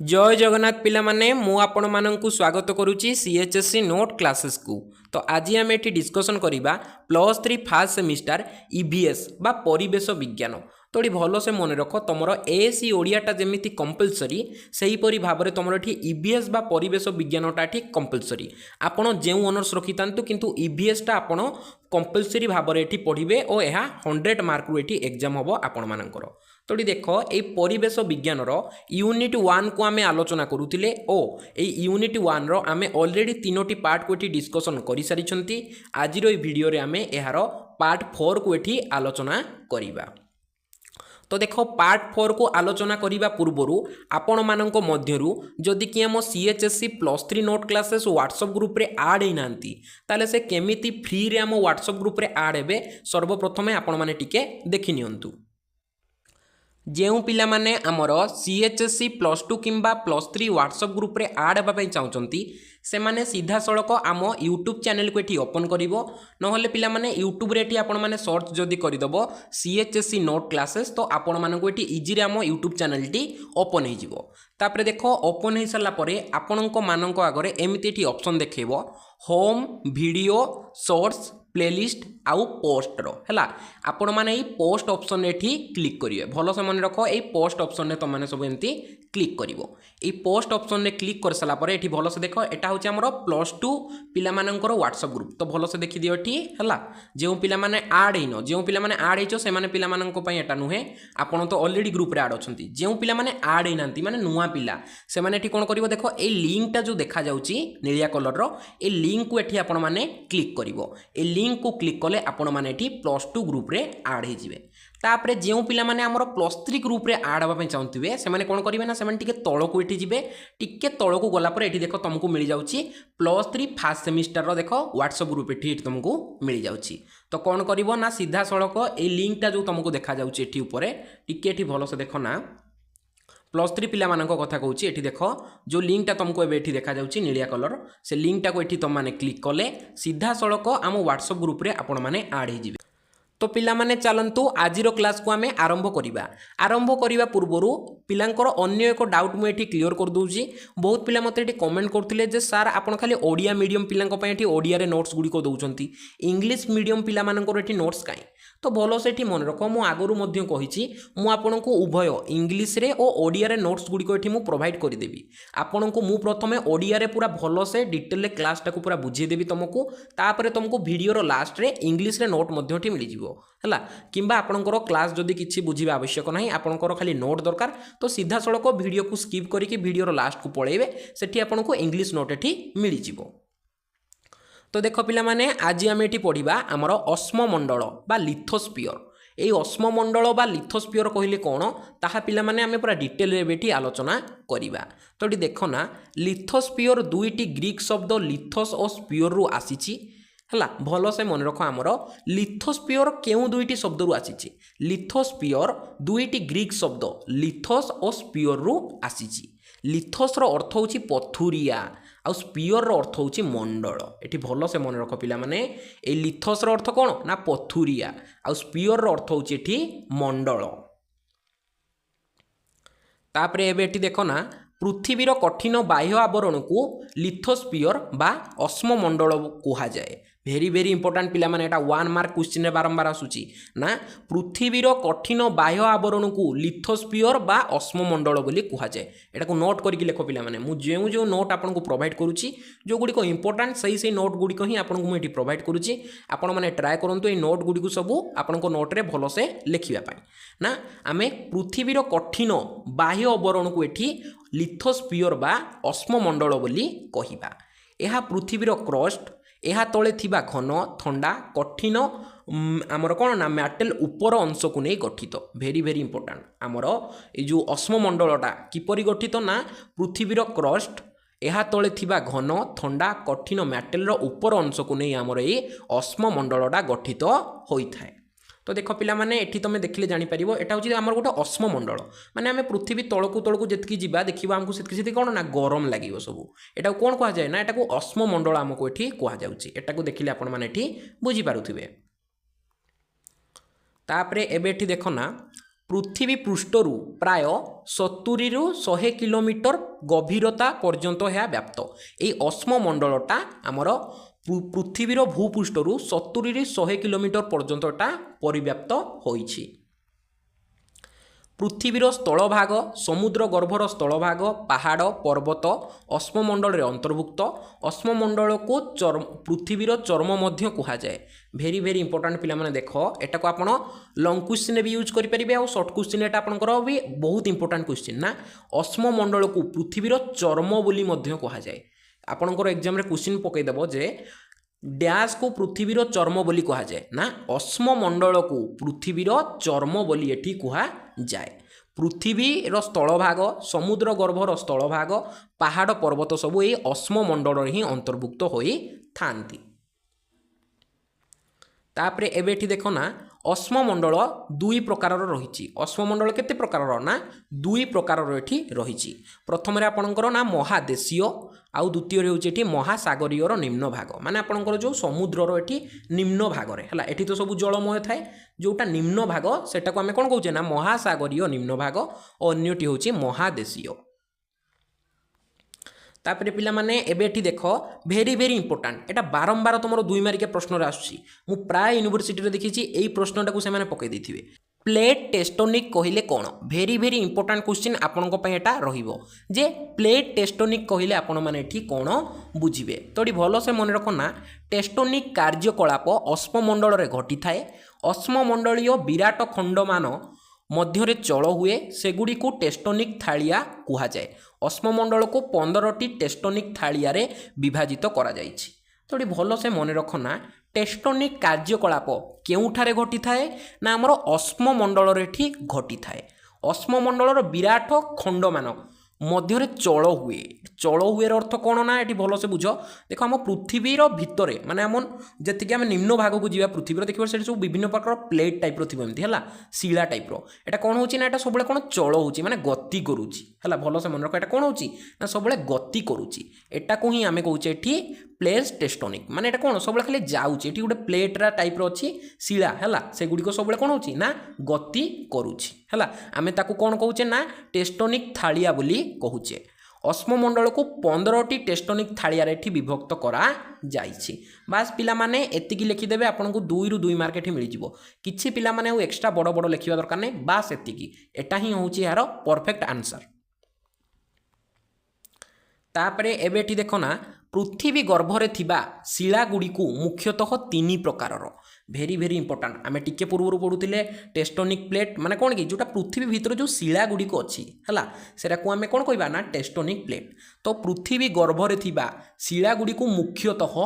जय जगन्नाथ पिला माने मु आपण माननकु स्वागत करुच्ची सीएचएससी नोट क्लासेस को। तो आज आम ये डिस्कसन करवा +3 फास्ट सेमिस्टर ईवीएस बा परिवेश विज्ञान। तो ये भल से मन रख तुम एएससी ओडियाटा जमी कंपलसरी से हीपरी भाव में तुम ये ईवीएस बा परिवेश विज्ञानटा ठीक कंपलसरी आपड़ जो ऑनर्स रखी था किंतु ईवीएसटा आपड़ कंपलसरी भाव में ये पढ़े और यह 100 मार्क रु ये एग्जाम हम आपण मानकर। तो ये देख ये परिवेश विज्ञान यूनिट 1 को आम आलोचना करुले और यूनिट 1 रो आम ऑलरेडी 3टी पार्ट को ये डिस्कसन कर सारी। आज भिडियो आम यार पार्ट 4 को ये आलोचना करवा। तो देख पार्ट 4 को आलोचना करने पूर्व आपण मानक मध्यरु जदि कि आम सीएचएससी +3 नोट क्लासेस व्हाट्सएप ग्रुप रे ऐड होना ताले से केमिति फ्री रे आम व्हाट्सएप ग्रुप रे ऐड हेबे सर्वप्रथमे आपण माने टिके देखि नियंतु। जो पिला माने आमर सीएचएससी +2 किंबा +3 व्हाट्सएप ग्रुप रे ऐड होगा चाहते से माने सीधा सड़क आम यूट्यूब चैनल को ये ओपन करिवो नहले पिला माने यूट्यूब रे आपण माने सर्च जदि करदबो सीएचएससी नोट क्लासेस तो आपण मानक ये इजी रे आम यूट्यूब चैनल टी ओपन हो जिवो। तापरे देखो ओपन हो सारा परे आपणक मानक आगरे एमिति एठी ऑप्शन देखैबो होम वीडियो शॉर्ट्स प्लेलिस्ट आउ पोस्ट रो हैला आपण माने ई पोस्ट ऑप्शन एठी क्लिक करिवे। भल से मन रख ए पोस्ट ऑप्शन ने तुम माने सब एमती क्लिक करिवो। ए पोस्ट ऑप्शन ने क्लिक कर सारा परे एठी भल से देख एटा होचे हमरो +2 पिला मानकर व्हाट्सएप ग्रुप। तो भल से देखि दियो एठी हैला जेउ पिला माने ऐड हेनो जेउ पिला माने ऐड हेचो से माने पिला मानक पई एटा नुहे आपण तो ऑलरेडी ग्रुप रे ऐड अछंती। जेउ पिला माने ऐड हेनांती माने नुवा पिला से माने एठी कोन करिवो देखो ए लिंक टा जो देखा जाउची नीलिया कलर रो ए लिंक को एठी आपण माने क्लिक करिवो। ए लिंक को क्लिक कले आपण माने एठी +2 ग्रुप रे ऐड हे जिवे। तापरे जेउ पिला माने हमर +3 ग्रुप रे ऐड होबा पई चाहथिबे से माने कोन करिवे ना से माने टिके तळको एठी जिवे टिके तळको गला पर एठी देखो तुमको मिल जाउची +3 फास्ट सेमिस्टर रो देखो व्हाट्सएप ग्रुप एठी तुमको मिल जाउची। तो कोन करिवो ना सीधा सड़क ए लिंक टा जो तुमको देखा जाउची एठी ऊपर टिके एठी भलो से देखो ना +3 पिला मानक कथा कहूँ ये देख जो लिंकटा तुमको एबे देखा जाउची नीलिया कलर से लिंकटा को ये तुम मैंने क्लिक कले सीधा सड़क आम व्हाट्सएप ग्रुप रे आपण मैंने ऐड हो जिवे। तो पिला माने चलंतु आजिरो क्लास को आमे आरंभ करिबा पूर्वरु पिलांकर अन्य एक डाउट मु एठी क्लियर कर दूची। बहुत पिला मते एठी कमेंट करथिले जे सर आपण खाली ओडिया मीडियम पिलांक पय एठी ओडिया रे नोट्स गुडी को दउचंती इंग्लिश मीडियम पिला मानकर एठी नोट्स काई। तो भलो से एठी मन रख मु आगरु मध्य कहिची मु आपनको उभय इंग्लिश रे और ओडिया रे नोट्स गुडी को एठी मु प्रोवाइड करि देबी। आपनको मु प्रथमे ओडिया रे पूरा भलो से डिटेल रे क्लास टाको पूरा बुझी देबी तुमको तापरे तुमको वीडियो रो लास्ट रे इंग्लिश रे नोट मध्य एठी मिलि जिवो हैला किंबा आपणकर क्लास जदि किछि बुझिबा आवश्यक नाही आपणकर खाली नोट दरकार तो सीधा सड़क वीडियो को स्किप करिकि वीडियो रो लास्ट को पळेबे सेठी आपनको इंग्लिश नोट एठी मिलि जिवो। तो देख पिला माने आज आम ये पढ़ा आमर अस्ममंडल बा लिथोस्फियर। ये अस्ममंडल बा लिथोस्फियर कहले कौन ताहा पिला माने आमे पूरा डिटेल रे आलोचना करिबा। तो ये देख ना लिथोस्फियर दुईटी ग्रीक शब्द लिथोस और स्फियर रु आसीची हैला भल से मन रख आमर लिथोस्फियर केउ दुईटी शब्द रु आसीची लिथोस्फियर दुईटी ग्रीक शब्द लिथोस और स्फियर रु आसीची। लिथोस रो अर्थ होची पथुरिया आउ स्फियर रो अर्थ होची मंडल। एठी भल से मन रख पिला माने ए लिथोस रो अर्थ कोन ना पथुरिया आउ स्फियर रो अर्थ होची एठी मंडल। तापरे एबे एठी देखो ना पृथ्वीर कठिन बाह्य आवरण को लिथोस्फियर बा अस्ममंडल कहा जाए। भेरी भेरी इंपोर्टेंट पिला माने एटा 1 मार्क क्वेश्चन रे बारंबार आसुची ना पृथ्वीर कठिन बाह्य आवरण को लिथोस्फियर बा अस्ममंडल बोली कहा जाए। एटा को नोट करके लेखो पिला माने मु जो नोट आपन को प्रोवाइड करूची जो गुडी को इंपोर्टेंट सही नोट गुडी को ही आपन को मु एटी प्रोवाइड करूची। आपन माने ट्राई करंतु ए नोट गुडी को सब आपन को नोट रे भलो से लिखिबा पाई ना आमे पृथ्वीर कठिन बाह्य आवरण को एठी लिथोस्फियर बा अस्ममंडल बोली कहिबा। एहा पृथ्वीर क्रस्ट एहा तले थिबा घन ठंडा कठिन आमर कौन ना मैटेल ऊपर अंश को नहीं गठित। भेरी भेरी इंपोर्टेंट आमर ये जो अस्ममंडलटा किपरि गठित ना पृथ्वीर क्रस्ट एहा तले थिबा घन ठंडा कठिन मैटेल रो ऊपर अंश को नहीं आमर ये अस्ममंडलटा गठित होइथाय। तो देख पिला माने एठी तमे देखले जानि परिबो एटा होची हमर गोटे अस्ममंडल माने आमे पृथ्वी तळकु जेतकी जिबा देखिबा हमकु सेतकी कोन ना गरम लागिवो सब एटा कोन कहा जाय ना एटा को अस्ममंडल हमकु एठी कहा जाउची। एटा को देखिले आपण माने एठी बुझी पारुथिबे। तापरे एबे एठी देखो ना पृथ्वी पृष्ठर प्राय 70 ରୁ 100 किलोमीटर गभीरता पर्यंत यह व्याप्त। ये अश्ममंडलटा आमर पृथ्वीर भूपृष्ठर 70 ରୁ 100 किलोमीटर पर्यंत एटा परिव्याप्त होइछि। पृथ्वीर स्थलभाग समुद्र गर्भर स्थलभाग पहाड़ पर्वत अश्ममंडल अंतर्भुक्त। अश्ममंडल को पृथ्वीर चर्म मध्य कहा जाए। भेरी भेरी इंपोर्टेंट पिला माने देख एटा को आपण लॉन्ग क्वेश्चन भी यूज करि परिबे और शॉर्ट क्वेश्चन एटा आपनकर भी बहुत इंपोर्टेंट क्वेश्चन ना। अश्ममंडल को पृथ्वीर चर्म बोली मध्य कहा जाए। आपनकर एग्जाम रे क्वेश्चन पकई देबो जे डैश को पृथ्वीर चर्म बोली कहा जाए ना। अश्ममंडल को पृथ्वीर चर्म बोली एठी कहा जाए। पृथ्वीर स्थलभाग समुद्र गर्भर स्थलभाग पहाड़ पर्वत सबू ये अश्ममंडल ही अंतर्भुक्त होई थांती। तापरे एबेठी देखो ना अश्ममंडल दुई प्रकार रही। अश्ममंडल केते प्रकार ना दुई प्रकार एठी रही। प्रथम रे आपणकर ना महादेशीय आउ द्वितीय होची महासागरीय निम्न भाग माने आपणकर जो समुद्रर एठी निम्न भाग रे हला एठी तो सब जलमय थाए। जोटा निम्न भाग सेटा को आमे कोन कहूचे ना महासागरीय निम्न भाग और अन्यटी होची महादेशीय। तापरे पिला माने एबे एठी देखो भेरी भेरी इंपोर्टेंट एटा बारंबार तुमर 2 मार्किया प्रश्न रे आसुची। मु प्राय यूनिवर्सिटी रे देखिची एई प्रश्नटा को से माने पकई दैथिबे। प्लेट टेक्टोनिक कहिले कोन भेरी भेरी इंपोर्टेंट क्वेश्चन आपनको पय एटा रहिबो जे प्लेट टेक्टोनिक कहिले आपण माने एठी कोन बुझिबे। तोडी भलो से मन रखो ना टेक्टोनिक कार्यकलाप अश्ममंडल रे घटी थाए। अश्ममंडलीय विराट खंडमान मध्यरे चल हुए सेगुड़ी को टेक्टोनिक थालिया कहा जाए। अश्ममंडल को 15टी टेक्टोनिक थालिया रे विभाजित करा जाइछि। तो भल से मन रख ना टेक्टोनिक कार्यकलाप केउठारे घटी थाए ना आमर अश्ममंडल रे ठी घटी थाए। अश्ममंडल विराट खंडमान मध्यरे चल हुए अर्थ कौन ना ये भल से बुझ। देख आम पृथ्वीर भितर माने आम जी आम निम्न भाग को जा पृथ्वीर देखिए से सब विभिन्न प्रकार प्लेट टाइप एमती है शिला टाइप एटा कौन हो ना सब कौन चल हो माने गति करुच्ची है। भल से मन रख एटा कौन हो ना सब गति करुच्ची एटा को ही आम कहे ये प्लेट टेक्टोनिक माने एटा कौन सब खाली जाऊँगी ये गोटे प्लेट टाइप अच्छी शिला है सेगुड़ी सब कौन हो ना गति करुच्ची है। आम ताकू कौन कहे ना टेक्टोनिक थालिया बोली कहूचे। अश्ममंडल को 15टी टेक्टोनिक थालिया रे विभक्त करा जाइछि। बास पिला माने एतिकी लिखिदेवे आपको 2 ରୁ 2 मार्क एठी मिल जिवो। किछि पिला माने और एक्स्ट्रा बड़ बड़ लिखिबा दरकार नै बास एतिकी एटा ही होउछि यार परफेक्ट आंसर। तापरे एबेठी देखो ना पृथ्वी गर्भरे थिबा शिला गुडी को मुख्यतः 3 प्रकारर भेरी भेरी इंपोर्टेंट। आम टिके पूर्व पढ़ुले टेक्टोनिक प्लेट माने कौन कि जोटा पृथ्वी भीतर जो शिला गुडी को अच्छी है सेटा को आम कौन कहबा ना टेक्टोनिक प्लेट। तो पृथ्वी गर्भरे थिबा शिला गुडी को मुख्यतः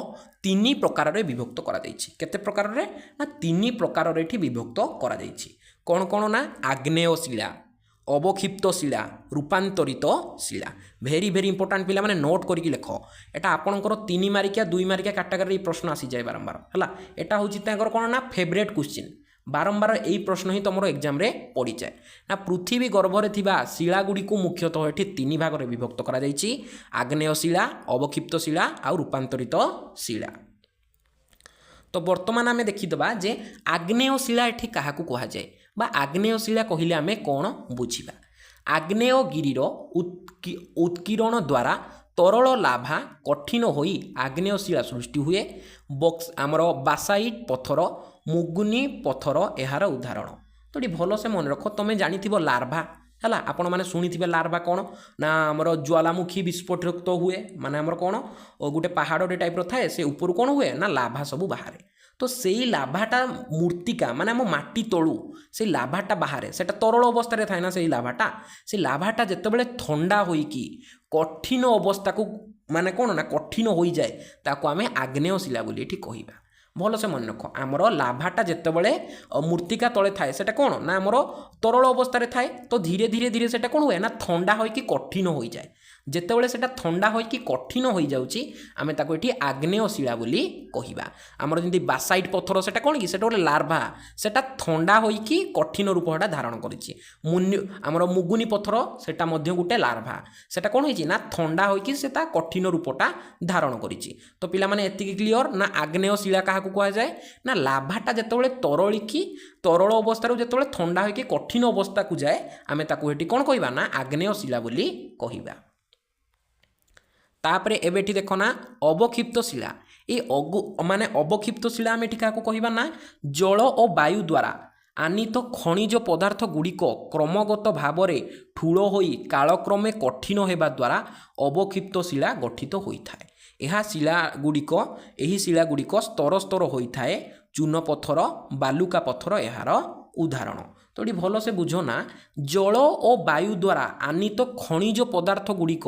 3 प्रकार रे विभक्त करा जाइछि। केते प्रकार रे ना 3 प्रकार रे एठी विभक्त करा जाइछि। कौन कौन ना आग्नेय शिला अवक्षिप्त शिला रूपांतरित शिला। भेरी भेरी इंपोर्टेंट पिला माने नोट करके लिख एटा आपनकर 3 मार्किया 2 मार्किया कैटेगरी प्रश्न आसी जाए बारंबार है। एटा होची तांकर कोन ना फेवरेट क्वेश्चन बारंबार यही प्रश्न ही तुम एग्जाम रे पड़ी जाए ना। पृथ्वी गर्भरे थिबा शिला गुडी को मुख्यतः एठी 3 भाग रे विभक्त करा जाइछि आग्नेय शिला अवक्षिप्त शिला आ रूपांतरित शिला। तो वर्तमान आम देखीदबा जे आग्नेय शिला एठी काहाकू कहा जाए बा आग्नेय शिला कहिले आमे कोन बुझिबा। आग्नेय गिरिर उत्कीर्ण द्वारा तरल लाभा कठिन होई आग्नेय शिला सृष्टि हुए। बक्स आमर बासाइट पत्थर मुगुनी पत्थर यार उदाहरण। तो ये भल से मन रख तुम जानिथिबो लार्भा है आपण मैंने शुणी लार्भा कौन ना आमर ज्वालामुखी विस्फोट हुए माने आमर कौन गोटे पहाड़ टाइप थाए से ऊपर कौन हुए ना लाभा सब बाहर। तो से लाभाटा मूर्तिका माने आम माटी तलू से लाभाटा बाहर से तरल अवस्था थाए ना से लाभाटा जितेबाला ठंडा होइकी कठिन अवस्था को माने कौन ना कठिन हो जाए ताको आमे आग्नेय शिला बोली एठी कहिबा। भल से मन रख आमर लाभाटा जितेबाला मूर्तिका तले थाए सेटा कौन ना आमर तरल अवस्था थाए तो धीरे धीरे धीरे सेटा कौन हुए ना ठंडा होइकी कठिन हो जाए। ଯେତେବେଳେ ସେଟା ଥଣ୍ଡା ହୋଇକି କଠିନ ହୋଇଯାଉଛି ଆମେ ତାକୁ ଏଠି ଆଗ୍ନେୟ ଶିଳା ବୋଲି କହିବା। ଆମର ଯେମିତି ବାସାଇଟ୍ ପଥର ସେଟା କ'ଣ କି ସେଟା ଗୋଟେ ଲାର୍ଭା, ସେଟା ଥଣ୍ଡା ହୋଇକି କଠିନ ରୂପ ସେଟା ଧାରଣ କରିଛି। ଆମର ମୁଗୁନି ପଥର ସେଟା ମଧ୍ୟ ଗୋଟେ ଲାର୍ଭା, ସେଟା କ'ଣ ହେଇଛି ନା ଥଣ୍ଡା ହୋଇକି ସେଟା କଠିନ ରୂପଟା ଧାରଣ କରିଛି। ତ ପିଲାମାନେ ଏତିକି କ୍ଲିଅର ନା ଆଗ୍ନେୟ ଶିଳା କାହାକୁ କୁହାଯାଏ ନା ଲାଭାଟା ଯେତେବେଳେ ତରଳିକି ତରଳ ଅବସ୍ଥାରୁ ଯେତେବେଳେ ଥଣ୍ଡା ହୋଇକି କଠିନ ଅବସ୍ଥାକୁ ଯାଏ ଆମେ ତାକୁ ଏଠି କ'ଣ କହିବା ନା ଆଗ୍ନେୟ ଶିଳା ବୋଲି କହିବା। ତାପରେ ଏବେ ଏଠି ଦେଖ ନା ଅବକ୍ଷିପ୍ତ ଶିଳା, এই ମାନେ ଅବକ୍ଷିପ୍ତ ଶିଳା ଆମେ ଏଠି କାହାକୁ କହିବା ନା ଜଳ ଓ ବାୟୁ ଦ୍ୱାରା ଆନିତ ଖଣିଜ ପଦାର୍ଥ ଗୁଡ଼ିକ କ୍ରମଗତ ଭାବରେ ଠୁଳ ହୋଇ କାଳକ୍ରମେ କଠିନ ହେବା ଦ୍ୱାରା ଅବକ୍ଷିପ୍ତ ଶିଳା ଗଠିତ ହୋଇଥାଏ। ଏହା ଏହି ଶିଳା ଗୁଡ଼ିକ ସ୍ତର ସ୍ତର ହୋଇଥାଏ। ଚୂନ ପଥର, ବାଲୁକା ପଥର ଏହାର ଉଦାହରଣ। ତ ଏଠି ଭଲସେ ବୁଝ ନା ଜଳ ଓ ବାୟୁ ଦ୍ୱାରା ଆନିତ ଖଣିଜ ପଦାର୍ଥ ଗୁଡ଼ିକ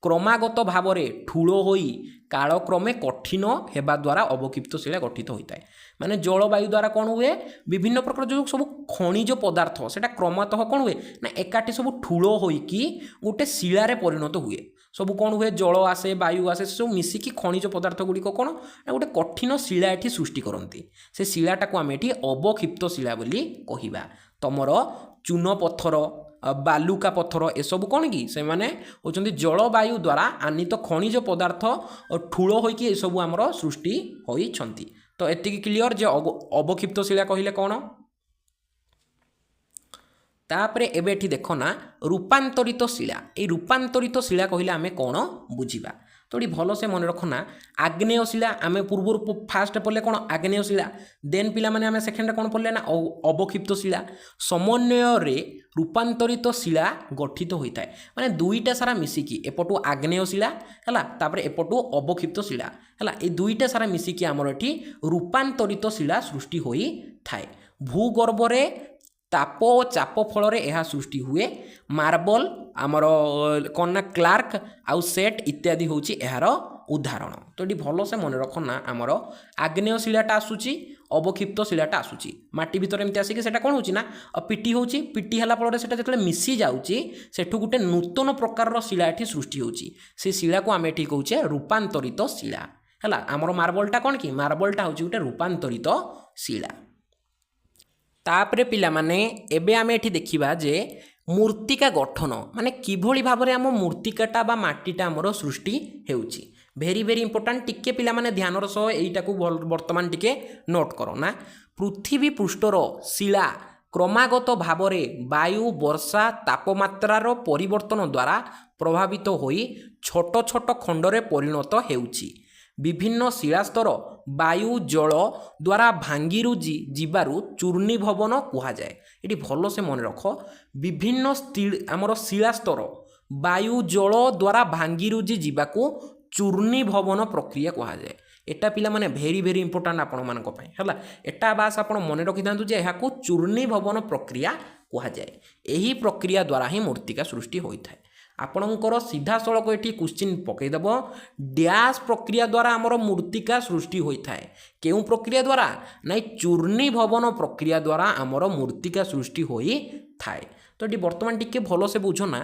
କ୍ରମାଗତ ଭାବରେ ଠୁଳ ହୋଇ କାଳକ୍ରମେ କଠିନ ହେବା ଦ୍ୱାରା ଅବକ୍ଷିପ୍ତ ଶିଳା ଗଠିତ ହୋଇଥାଏ। ମାନେ ଜଳବାୟୁ ଦ୍ୱାରା କ'ଣ ହୁଏ ବିଭିନ୍ନ ପ୍ରକାର ଯେଉଁ ସବୁ ଖଣିଜ ପଦାର୍ଥ ସେଟା କ୍ରମତଃ କ'ଣ ହୁଏ ନା ଏକାଠି ସବୁ ଠୁଳ ହୋଇକି ଗୋଟେ ଶିଳାରେ ପରିଣତ ହୁଏ। ସବୁ କ'ଣ ହୁଏ ଜଳ ଆସେ ବାୟୁ ଆସେ ସବୁ ମିଶିକି ଖଣିଜ ପଦାର୍ଥ ଗୁଡ଼ିକ କ'ଣ ନା ଗୋଟେ କଠିନ ଶିଳା ଏଠି ସୃଷ୍ଟି କରନ୍ତି। ସେ ଶିଳାଟାକୁ ଆମେ ଏଠି ଅବକ୍ଷିପ୍ତ ଶିଳା ବୋଲି କହିବା। ତମର ଚୂନ ପଥର, ବାଲୁକା ପଥର ଏସବୁ କ'ଣ କି ସେମାନେ ହେଉଛନ୍ତି ଜଳବାୟୁ ଦ୍ୱାରା ଆନିତ ଖଣିଜ ପଦାର୍ଥ ଠୁଳ ହୋଇକି ଏସବୁ ଆମର ସୃଷ୍ଟି ହୋଇଛନ୍ତି। ତ ଏତିକି କ୍ଲିଅର ଯେ ଅବକ୍ଷିପ୍ତ ଶିଳା କହିଲେ କ'ଣ। ତାପରେ ଏବେ ଏଠି ଦେଖ ନା ରୂପାନ୍ତରିତ ଶିଳା, এই ରୂପାନ୍ତରିତ ଶିଳା କହିଲେ ଆମେ କ'ଣ ବୁଝିବା। ତ ଏଠି ଭଲସେ ମନେ ରଖ ନା ଆଗ୍ନେୟ ଶିଳା ଆମେ ପୂର୍ବରୁ ଫାଷ୍ଟ ପଢ଼ିଲେ କ'ଣ ଆଗ୍ନେୟ ଶିଳା, ଦେନ୍ ପିଲାମାନେ ଆମେ ସେକେଣ୍ଡରେ କ'ଣ ପଢ଼ିଲେ ନା ଅବକ୍ଷିପ୍ତ ଶିଳା। ସମନ୍ୱୟରେ ରୂପାନ୍ତରିତ ଶିଳା ଗଠିତ ହୋଇଥାଏ। ମାନେ ଦୁଇଟା ସାରା ମିଶିକି ଏପଟୁ ଆଗ୍ନେୟ ଶିଳା ହେଲା ତାପରେ ଏପଟୁ ଅବକ୍ଷିପ୍ତ ଶିଳା ହେଲା, এই ଦୁଇଟା ସାରା ମିଶିକି ଆମର ଏଠି ରୂପାନ୍ତରିତ ଶିଳା ସୃଷ୍ଟି ହୋଇଥାଏ। ଭୂଗର୍ଭରେ ତାପ ଓ ଚାପ ଫଳରେ ଏହା ସୃଷ୍ଟି ହୁଏ। ମାର୍ବଲ ଆମର କ'ଣ ନା କ୍ଲାର୍କ ଆଉ ସେଟ୍ ଇତ୍ୟାଦି ହେଉଛି ଏହାର ଉଦାହରଣ। ତ ଏଠି ଭଲସେ ମନେ ରଖ ନା ଆମର ଆଗ୍ନେୟ ଶିଳାଟା ଆସୁଛି, ଅବକ୍ଷିପ୍ତ ଶିଳାଟା ଆସୁଛି। ମାଟି ଭିତରେ ଏମିତି ଆସିକି ସେଟା କ'ଣ ହେଉଛି ନା ପିଟି ହେଉଛି, ପିଟି ହେଲା ଫଳରେ ସେଟା ଯେତେବେଳେ ମିଶି ଯାଉଛି ସେଠୁ ଗୋଟେ ନୂତନ ପ୍ରକାରର ଶିଳା ଏଠି ସୃଷ୍ଟି ହେଉଛି। ସେ ଶିଳାକୁ ଆମେ ଏଠି କହୁଛେ ରୂପାନ୍ତରିତ ଶିଳା ହେଲା। ଆମର ମାର୍ବଲଟା କ'ଣ କି ମାର୍ବଲଟା ହେଉଛି ଗୋଟେ ରୂପାନ୍ତରିତ ଶିଳା। ତାପରେ ପିଲାମାନେ ଏବେ ଆମେ ଏଠି ଦେଖିବା ଯେ ମୂର୍ତ୍ତିକା ଗଠନ ମାନେ କିଭଳି ଭାବରେ ଆମ ମୂର୍ତ୍ତିକାଟା ବା ମାଟିଟା ଆମର ସୃଷ୍ଟି ହେଉଛି। ଭେରି ଭେରି ଇମ୍ପୋର୍ଟାଣ୍ଟ, ଟିକେ ପିଲାମାନେ ଧ୍ୟାନର ସହ ଏଇଟାକୁ ବର୍ତ୍ତମାନ ଟିକେ ନୋଟ୍ କର ନା। ପୃଥିବୀ ପୃଷ୍ଠର ଶିଳା କ୍ରମାଗତ ଭାବରେ ବାୟୁ ବର୍ଷା ତାପମାତ୍ରାର ପରିବର୍ତ୍ତନ ଦ୍ୱାରା ପ୍ରଭାବିତ ହୋଇ ଛୋଟ ଛୋଟ ଖଣ୍ଡରେ ପରିଣତ ହେଉଛି। ବିଭିନ୍ନ ଶିଳାସ୍ତର ବାୟୁ ଜଳ ଦ୍ୱାରା ଭାଙ୍ଗିରୁଜି ଯିବାରୁ ଚୂର୍ଣ୍ଣୀଭବନ କୁହାଯାଏ। ଏଠି ଭଲସେ ମନେ ରଖ ବିଭିନ୍ନ ଆମର ଶିଳାସ୍ତର ବାୟୁ ଜଳ ଦ୍ୱାରା ଭାଙ୍ଗିରୁଜି ଯିବାକୁ ଚୂର୍ଣ୍ଣୀଭବନ ପ୍ରକ୍ରିୟା କୁହାଯାଏ। এটা ପିଲାମାନେ ଭେରି ଭେରି ଇମ୍ପୋର୍ଟାଣ୍ଟ ଆପଣମାନଙ୍କ ପାଇଁ ହେଲା। ଏଟା ବାସ୍ ଆପଣ ମନେ ରଖିଥାନ୍ତୁ ଯେ ଏହାକୁ ଚୂର୍ଣ୍ଣୀଭବନ ପ୍ରକ୍ରିୟା କୁହାଯାଏ। ଏହି ପ୍ରକ୍ରିୟା ଦ୍ୱାରା ହିଁ ମୂର୍ତ୍ତିକା ସୃଷ୍ଟି ହୋଇଥାଏ। ଆପଣଙ୍କର ସିଧାସଳଖ ଏଠି କ୍ୱେଶ୍ଚିନ୍ ପକାଇଦେବ ଡ୍ୟାସ୍ ପ୍ରକ୍ରିୟା ଦ୍ୱାରା ଆମର ମୂର୍ତ୍ତିକା ସୃଷ୍ଟି ହୋଇଥାଏ। କେଉଁ ପ୍ରକ୍ରିୟା ଦ୍ୱାରା ନା ଚୂର୍ଣ୍ଣୀଭବନ ପ୍ରକ୍ରିୟା ଦ୍ୱାରା ଆମର ମୂର୍ତ୍ତିକା ସୃଷ୍ଟି ହୋଇଥାଏ। ତ ଏଠି ବର୍ତ୍ତମାନ ଟିକେ ଭଲସେ ବୁଝ ନା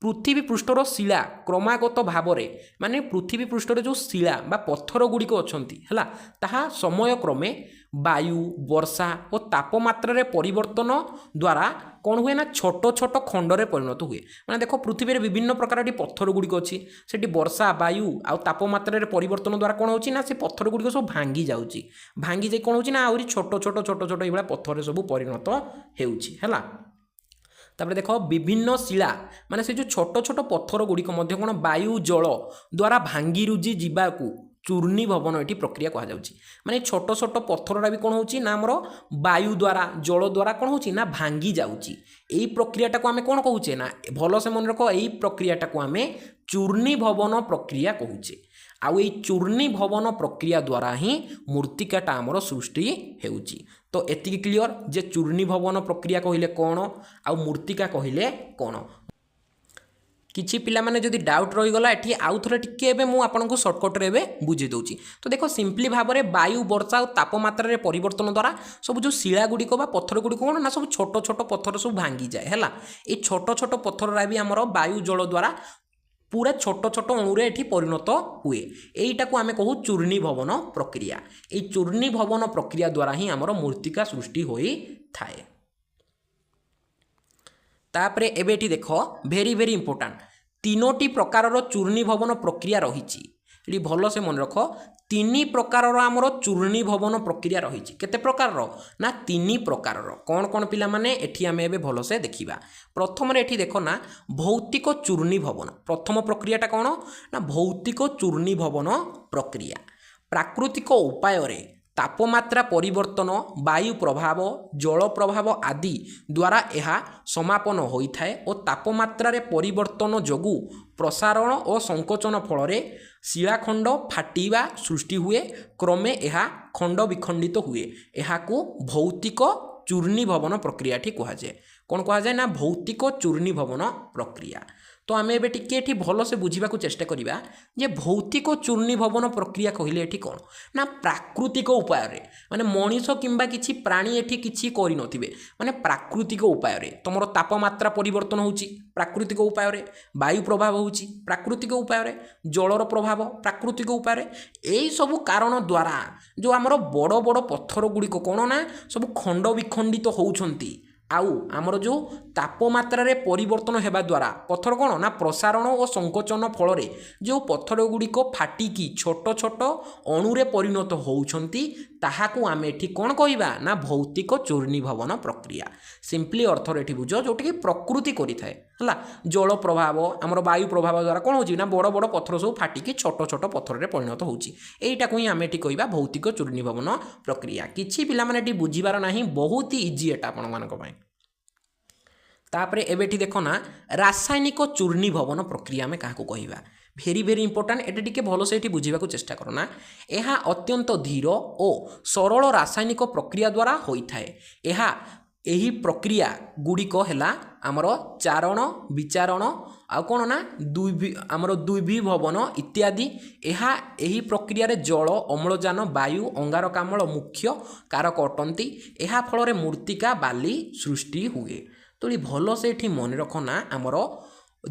ପୃଥିବୀ ପୃଷ୍ଠର ଶିଳା କ୍ରମାଗତ ଭାବରେ ମାନେ ପୃଥିବୀ ପୃଷ୍ଠରେ ଯେଉଁ ଶିଳା ବା ପଥର ଗୁଡ଼ିକ ଅଛନ୍ତି ହେଲା ତାହା ସମୟକ୍ରମେ ବାୟୁ ବର୍ଷା ଓ ତାପମାତ୍ରାରେ ପରିବର୍ତ୍ତନ ଦ୍ୱାରା କ'ଣ ହୁଏ ନା ଛୋଟ ଛୋଟ ଖଣ୍ଡରେ ପରିଣତ ହୁଏ। ମାନେ ଦେଖ ପୃଥିବୀରେ ବିଭିନ୍ନ ପ୍ରକାର ଏଠି ପଥର ଗୁଡ଼ିକ ଅଛି, ସେଠି ବର୍ଷା ବାୟୁ ଆଉ ତାପମାତ୍ରାରେ ପରିବର୍ତ୍ତନ ଦ୍ୱାରା କ'ଣ ହେଉଛି ନା ସେ ପଥର ଗୁଡ଼ିକ ସବୁ ଭାଙ୍ଗି ଯାଉଛି, ଭାଙ୍ଗି ଯାଇ କ'ଣ ହେଉଛି ନା ଆହୁରି ଛୋଟ ଛୋଟ ଏଇଭଳିଆ ପଥରରେ ସବୁ ପରିଣତ ହେଉଛି ହେଲା। ତାପରେ ଦେଖ ବିଭିନ୍ନ ଶିଳା ମାନେ ସେ ଯେଉଁ ଛୋଟ ଛୋଟ ପଥର ଗୁଡ଼ିକ ମଧ୍ୟ କ'ଣ ବାୟୁ ଜଳ ଦ୍ୱାରା ଭାଙ୍ଗିରୁଜି ଯିବାକୁ ଚୂର୍ଣ୍ଣୀଭବନ ଏଠି ପ୍ରକ୍ରିୟା କୁହାଯାଉଛି। ମାନେ ଛୋଟ ଛୋଟ ପଥରଟା ବି କ'ଣ ହେଉଛି ନା ଆମର ବାୟୁ ଦ୍ୱାରା ଜଳ ଦ୍ୱାରା କ'ଣ ହେଉଛି ନା ଭାଙ୍ଗି ଯାଉଛି। ଏଇ ପ୍ରକ୍ରିୟାଟାକୁ ଆମେ କ'ଣ କହୁଛେ ନା ଭଲସେ ମନେ ରଖ ଏଇ ପ୍ରକ୍ରିୟାଟାକୁ ଆମେ ଚୂର୍ଣ୍ଣୀଭବନ ପ୍ରକ୍ରିୟା କହୁଛେ। ଆଉ ଏଇ ଚୂର୍ଣ୍ଣୀଭବନ ପ୍ରକ୍ରିୟା ଦ୍ୱାରା ହିଁ ମୂର୍ତ୍ତିକାଟା ଆମର ସୃଷ୍ଟି ହେଉଛି। ତ ଏତିକି କ୍ଲିଅର ଯେ ଚୂର୍ଣ୍ଣୀଭବନ ପ୍ରକ୍ରିୟା କହିଲେ କ'ଣ ଆଉ ମୂର୍ତ୍ତିକା କହିଲେ କ'ଣ। କିଛି ପିଲାମାନେ ଯଦି ଡାଉଟ୍ ରହିଗଲା ଏଠି ଆଉ ଥରେ ଟିକେ ଏବେ ମୁଁ ଆପଣଙ୍କୁ ସର୍ଟକଟ୍ରେ ଏବେ ବୁଝେଇ ଦେଉଛି। ତ ଦେଖ ସିମ୍ପଲି ଭାବରେ ବାୟୁ ବର୍ଷା ଆଉ ତାପମାତ୍ରାରେ ପରିବର୍ତ୍ତନ ଦ୍ୱାରା ସବୁ ଯେଉଁ ଶିଳା ଗୁଡ଼ିକ ବା ପଥର ଗୁଡ଼ିକ କ'ଣ ନା ସବୁ ଛୋଟ ଛୋଟ ପଥର ସବୁ ଭାଙ୍ଗିଯାଏ ହେଲା। ଏଇ ଛୋଟ ଛୋଟ ପଥରରା ବି ଆମର ବାୟୁ ଜଳ ଦ୍ୱାରା पूरा छोट छोट अणुरे एठी परिणत हुए एटा को आमे कहू चूर्णीभवन प्रक्रिया। ए चूर्णीभवन प्रक्रिया द्वारा ही आमर मूर्तिका सृष्टि होई थाए। तापरे एबे एठी देखो भेरी भेरी इंपोर्टेंट तीनोटी प्रकारर चूर्णीभवन प्रक्रिया रही। ये भल से मन रख तीन प्रकारर आमर चूर्णीभवन प्रक्रिया रही। केते प्रकारर ना तीन प्रकारर कौन कौन पिला माने एठी आमे एबे भल से देखिबा। प्रथम रे एठी देखो ना भौतिक चूर्णीभवन प्रथम प्रक्रियाटा कौन ना भौतिक चूर्णीभवन प्रक्रिया। प्राकृतिक उपाय रे तापमात्रा परिवर्तन वायु प्रभाव जल प्रभाव आदि द्वारा यह समापन होता है और तापमात्रा रे परिवर्तन जोगु प्रसारण और संकोचन फल शिलाखंड फाटिबा सृष्टि हुए क्रमे यह खंड विखंडित हुए यह को भौतिक चूर्णीभवन प्रक्रिया कहुए। कौन कहुए ना भौतिक चूर्णीभवन प्रक्रिया। तो आम ए टे भल से बुझा चेष्टा करिबा जे भौतिक चूर्णीभवन प्रक्रिया कहले एठी कौन ना प्राकृतिक उपाय रे माने मनीष किंबा किछि प्राणी एठी किछि करि नथिबे माने प्राकृतिक उपाय रे तुमर तापमात्रा परिवर्तन होउची प्राकृतिक उपाय रे वायु प्रभाव होउची प्राकृतिक उपाय रे जलर प्रभाव प्राकृतिक उपाय रे एई सब कारण द्वारा जो आमर बड़ बड़ पत्थर गुडी को कोन ना सब खंड विखंडित होउछंती आउ आमर जो तापमात्रा रे परिवर्तन हेबा द्वारा पत्थर कौन ना प्रसारण और संकोचन फल जो पत्थर गुड़िक फाटिकी छोट छोट अणुरे परिणत होउछंती ताहाकू आमे एठी कौन कहिबा ना भौतिक चूर्णीभवन प्रक्रिया। सिंपली अर्थ एठी बुझ जोटी कि प्रकृति करि थाए हला जल प्रभाव आमर वायु प्रभाव द्वारा कौन होची ना बड़ बड़ पत्थर सब फाटिकी छोट छोट पत्थर रे परिणत होची एइटा को ही आमे एठी कहिबा भौतिक चूर्णीभवन प्रक्रिया। किछि पिला माने एठी बुझिबार नाही बहुत ही इजी एटा आपण मानक पय। तापरे एबेठी देखो ना रासायनिक चूर्णीभवन प्रक्रिया आमे काहाकू कहिबा भेरी भेरी इंपोर्टेंट एटा टिके भलो से एठी बुझिबा को चेष्टा करो ना। एहा अत्यंत धीर और सरल रासायनिक प्रक्रिया द्वारा होई थाए। एहा एही प्रक्रिया गुड़िक हैला आमर चारण विचारण आ कौन ना आमर द्विभवन इत्यादि। एहा एही प्रक्रिया रे जल अम्लजान वायु अंगारकाम्ल मुख्य कारक अटंती। एहा फल रे मूर्तिका बाली सृष्टि हुए। तो ये भल से एठी मन रख ना आमर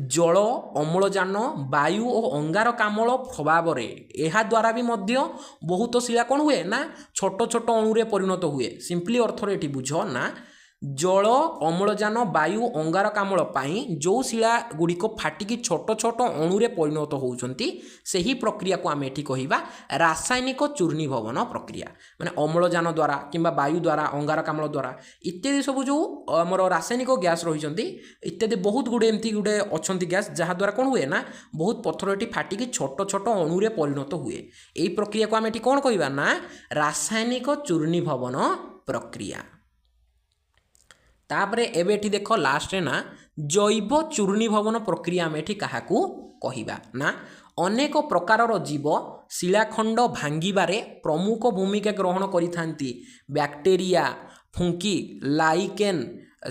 जल अम्लजान वायु और अंगारकाम्ल प्रभाव रे एहा द्वारा भी मध्य बहुत शिला कौन हुए ना छोट छोट अणुरे परिणत हुए। सिंपली अर्थ रे एठी बुझ ना जल अम्लजान वायु अंगारकाम्ल पाई जो शिला गुड़िक फाटिकी छोट छोट अणुरे परिणत होउछंती सेही प्रक्रिया को आमे एठी कहिबा रासायनिक चूर्णीभवन प्रक्रिया। माने अम्लजान द्वारा किंबा वायु द्वारा अंगारकाम्ल द्वारा इत्यादि सब जो हमर रासायनिक गैस रहिछंती इत्यादि बहुत गुडे एमती गुडे अछंती गैस जहा द्वारा कोन हुए ना बहुत पत्थर एठी फाटिकी छोट छोट अणुरे परिणत हुए। एई प्रक्रिया को आमे एठी कोन कहिबा ना रासायनिक चूर्णीभवन प्रक्रिया। तापरे एबे एठी देखो लास्ट रे ना जैव चूर्णीभवन प्रक्रिया आमे एठी काहाकू कहिबा ना अनेक प्रकारर जीव शिलाखंड भांगिबारे प्रमुख भूमिका ग्रहण करिथांती। बैक्टेरिया फुंकी लाइकेन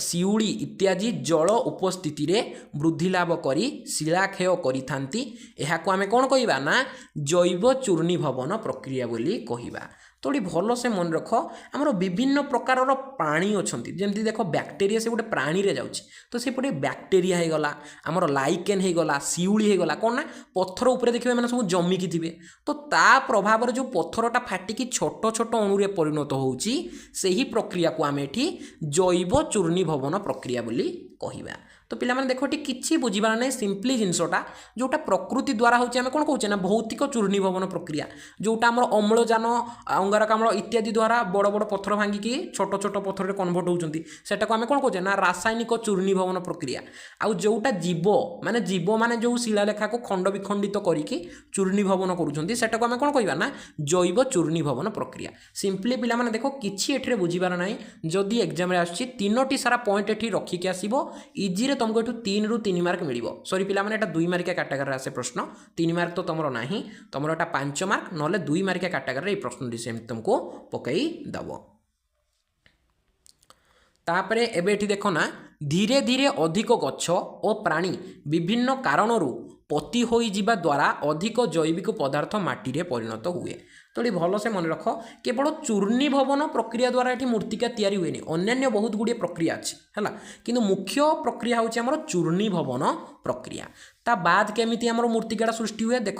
शिउली इत्यादि जल उपस्थिति रे वृद्धि लाभ करी शिलाक्षय करिथांती। एहाकू आमे कोन कहिबा ना जैव चूर्णीभवन प्रक्रिया बोली कहिबा। तो ये भल से मन रख आमर विभिन्न प्रकारर प्राणी अच्छी जमती देख बैक्टेरिया से गोटे प्राणी रे जाउछि तो सेपटे बैक्टेरिया हो गला आमर लाइकेन हो गला शिउली हो गला कौन ना पत्थर उपरे देखिए मैंने सब जमिकी थे तो ता प्रभाव जो पत्थरटा फाटिकी छोट छोट अणुरे परिणत होउछि सेही प्रक्रिया को आम एठी जैव चूर्णीभवन प्रक्रिया बोली कहिबा। तो पिला माने देखो किछि बुझिबार नै सिंपली जिनसटा जोटा प्रकृति द्वारा होछि आमे कोन कहउछे ना भौतिक चूर्णीभवन प्रक्रिया जोटा हमर अम्लजान अंगारकाम्ल इत्यादि द्वारा बड़ बड़ पत्थर भांगिकी छोट छोट पत्थर रे कन्वर्ट होउछंती सेटा को आमे कोन कहउछे ना रासायनिक चूर्णीभवन प्रक्रिया। आउ जोटा जीव माने जो शिलालेखा को खंड विखंडित करिकी चूर्णीभवन करूछंती सेटा को आमे कोन कहिबा ना जैव चूर्णीभवन प्रक्रिया। सिंपली पिला माने देखो किछि एठरे बुझिबार नै जदि एग्जाम रे आछि तीनोटी सारा पॉइंट एठी रखिके आसीबो इजी रे तुमको 3 ରୁ 3 मार्क मिल सॉरी पिला माने एटा 2 मार्किया कैटेगरी आसे प्रश्न 3 मार्क तो तुमरो नाही तुमरो एटा 5 मार्क नले 2 मार्किया कैटेगरी रे प्रश्न डिसेम तुमको पकई दबो। तापरे एबे एठी देखो ना धीरे धीरे अधिक गछ और प्राणी विभिन्न कारणरू पति होई जिबा द्वारा अधिक जैविक पदार्थ माटी रे परिणत हुए। तो ये भलसे मन रख केवल चूर्णीभवन प्रक्रिया द्वारा ये मूर्तिका तैयारी हुए अन्य बहुत गुड़िए प्रक्रिया अच्छी है कि मुख्य प्रक्रिया हूँ आम चूर्णीभवन प्रक्रिया ता बाद केमिति आमर मूर्तिकाटा सृष्टि हुए देख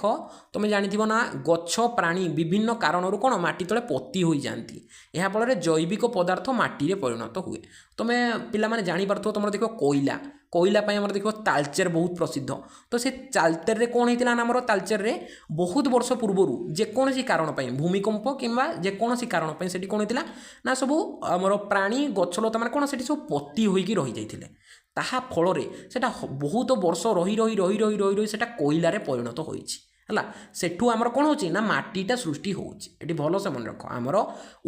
तुम जानी ना गछ प्राणी विभिन्न कारणरू कौन माटी तले पोती हो जाती यह फल जैविक पदार्थ माटी रे परिणत हुए तुम्हें पिला जापार तुम देख कोईला कोईला देख तालचेर बहुत प्रसिद्ध तो से तालचेर रे कौन होता आमर तालचेर रे बहुत वर्ष पूर्वर जेकोसी कारण भूमिकंप किंबा जेकोसी कारण से कौन होता ना सब आमर प्राणी गछलता मैंने कौन से सब पोती होइकी रही जाइथिले ताहा फल सेटा बहुत वर्ष रही रही रही रही रही रही सेटा कोईलारे परिणत होइछि है सेठू आमर कौन होची ना माटीटा सृष्टि होउछि एटी भल से मन रख आमर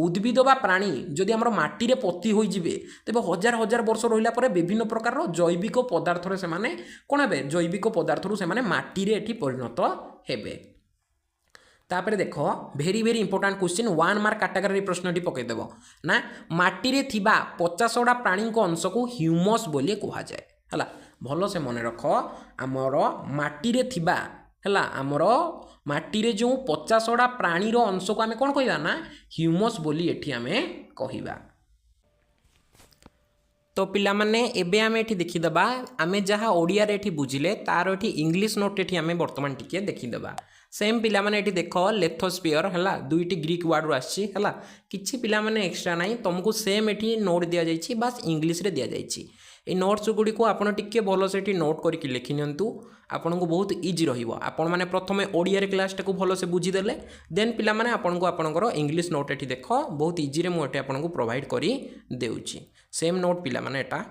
उद्भिद बा प्राणी जदि आमर माटी रे पोती होई जिवे तेबे हजार हजार वर्ष रहिला परे विभिन्न प्रकार जैविक पदार्थ रे से माने कोन हेबे जैविक पदार्थ रु से माने माटी रे एटी परिणत हेबे तापर देख very very important question 1 mark category प्रश्नटी पकईदेव ना माटी रे थिबा 50टा प्राणी अंश को ह्यूमस बोली कह जाए है भल से मन रख आमर माटी रे थिबा है आमर माटी रे जो 50टा प्राणी अंश को आम कौन कहवा ना ह्यूमस बोली एठी आमे कहवा तो पिला माने एबे आमे एठी देखिदबा आमे जहाँ ओडिया रे एठी बुझिले तार एठी इंग्लिश नोट एठी आमे वर्तमान टिके देखिदबा सेम पिला माने एठी देख लेथोस्फियर है दुईटी ग्रीक वर्ड आसी है किछि पिला माने एक्स्ट्रा नहीं तुमको सेम एठी नोट दिया जाइछि बस इंग्लिश रे दिया जाइछि ए नोट्स गुडी को आपण टिके भल से नोट करके लिखि नियंतु आपन को बहुत इजी रहिबो आपण माने प्रथमे ओडिया रे क्लास टाको भल से बुझी देले देन पिला माने आपण को आपनकर इंग्लिश नोट एठी देख बहुत इजी रे मु एठी आपण को प्रोवाइड करी देउछि सेम नोट पिला माने एटा